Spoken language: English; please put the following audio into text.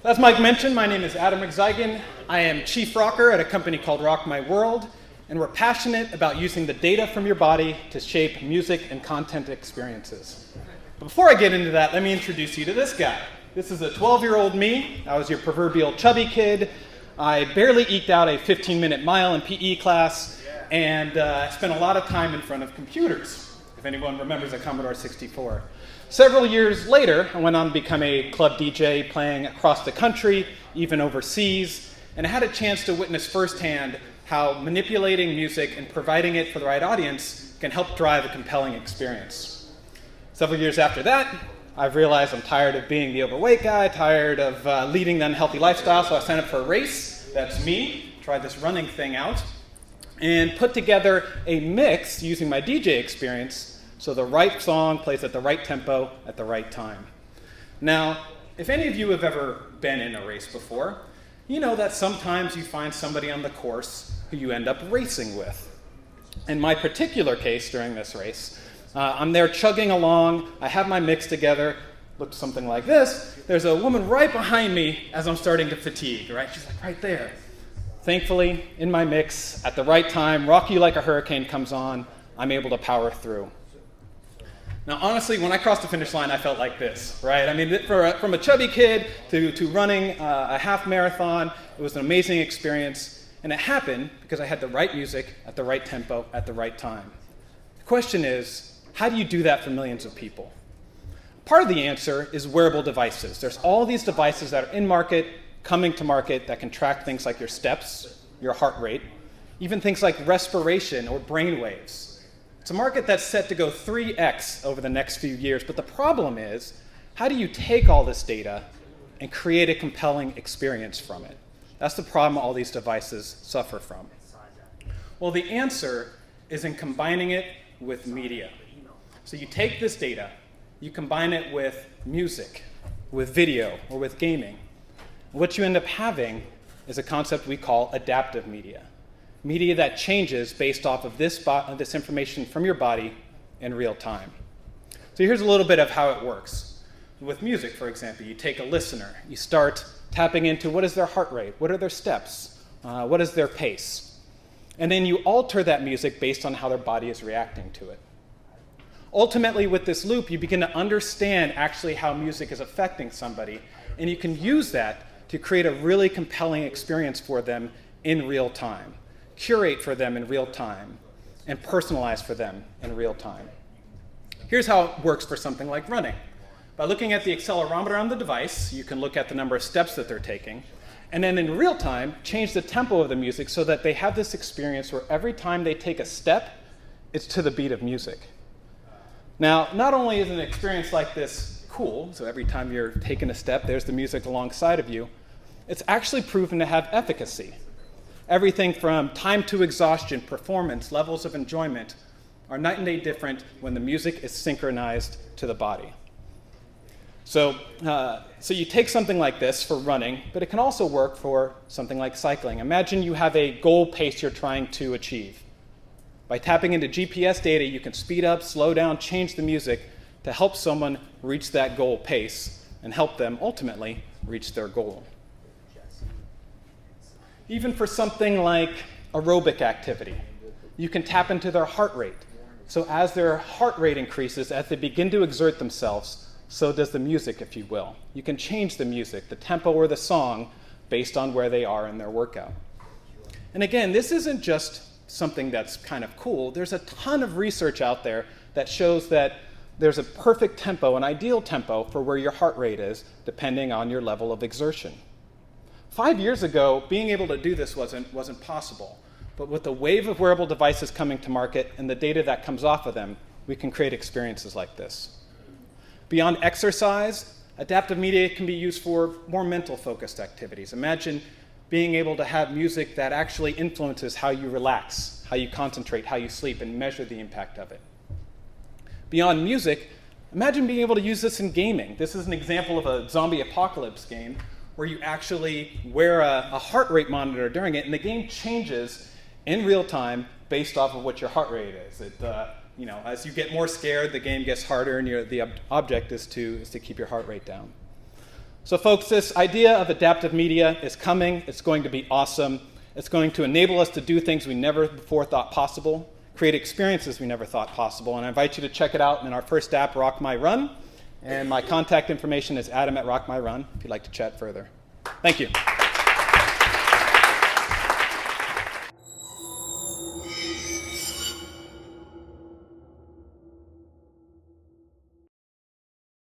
As Mike mentioned, my name is Adam Riggs-Zeigen. I am chief rocker at a company called Rock My World, and we're passionate about using the data from your body to shape music and content experiences. But before I get into that, let me introduce you to this guy. This is a 12-year-old me. I was your proverbial chubby kid. I barely eked out a 15-minute mile in PE class, and spent a lot of time in front of computers, if anyone remembers a Commodore 64. Several years later, I went on to become a club DJ, playing across the country, even overseas, and I had a chance to witness firsthand how manipulating music and providing it for the right audience can help drive a compelling experience. Several years after that, I've realized I'm tired of being the overweight guy, tired of leading the unhealthy lifestyle, so I signed up for a race. That's me. Tried this running thing out, and put together a mix using my DJ experience so the right song plays at the right tempo at the right time. Now, if any of you have ever been in a race before, you know that sometimes you find somebody on the course who you end up racing with. In my particular case during this race, I'm there chugging along, I have my mix together, looks something like this. There's a woman right behind me as I'm starting to fatigue, right? She's like right there. Thankfully, in my mix, at the right time, Rock You Like a Hurricane comes on, I'm able to power through. Now, honestly, when I crossed the finish line, I felt like this, right? I mean, from a chubby kid to running a half marathon, it was an amazing experience, and it happened because I had the right music at the right tempo at the right time. The question is, how do you do that for millions of people? Part of the answer is wearable devices. There's all these devices that are in market, coming to market, that can track things like your steps, your heart rate, even things like respiration or brain waves. It's a market that's set to go 3x over the next few years, but the problem is, how do you take all this data and create a compelling experience from it? That's the problem all these devices suffer from. Well, the answer is in combining it with media. So you take this data, you combine it with music, with video, or with gaming. What you end up having is a concept we call adaptive media. Media that changes based off of this information from your body in real time. So here's a little bit of how it works. With music, for example, you take a listener, you start tapping into what is their heart rate, what are their steps, what is their pace, and then you alter that music based on how their body is reacting to it. Ultimately, with this loop, you begin to understand actually how music is affecting somebody, and you can use that to create a really compelling experience for them in real time. Curate for them in real time, and personalize for them in real time. Here's how it works for something like running. By looking at the accelerometer on the device, you can look at the number of steps that they're taking, and then in real time, change the tempo of the music so that they have this experience where every time they take a step, it's to the beat of music. Now, not only is an experience like this cool, so every time you're taking a step, there's the music alongside of you, it's actually proven to have efficacy. Everything from time to exhaustion, performance, levels of enjoyment are night and day different when the music is synchronized to the body. So you take something like this for running, but it can also work for something like cycling. Imagine you have a goal pace you're trying to achieve. By tapping into GPS data, you can speed up, slow down, change the music to help someone reach that goal pace and help them ultimately reach their goal. Even for something like aerobic activity, you can tap into their heart rate. So as their heart rate increases, as they begin to exert themselves, so does the music, if you will. You can change the music, the tempo or the song, based on where they are in their workout. And again, this isn't just something that's kind of cool. There's a ton of research out there that shows that there's a perfect tempo, an ideal tempo for where your heart rate is, depending on your level of exertion. 5 years ago, being able to do this wasn't possible. But with the wave of wearable devices coming to market and the data that comes off of them, we can create experiences like this. Beyond exercise, adaptive media can be used for more mental-focused activities. Imagine being able to have music that actually influences how you relax, how you concentrate, how you sleep, and measure the impact of it. Beyond music, imagine being able to use this in gaming. This is an example of a zombie apocalypse game where you actually wear a heart rate monitor during it, and the game changes in real time based off of what your heart rate is. As you get more scared, the game gets harder, and the object is to keep your heart rate down. So folks, this idea of adaptive media is coming. It's going to be awesome. It's going to enable us to do things we never before thought possible, create experiences we never thought possible. And I invite you to check it out in our first app, Rock My Run. And my contact information is adam@rockmyrun if you'd like to chat further. Thank you.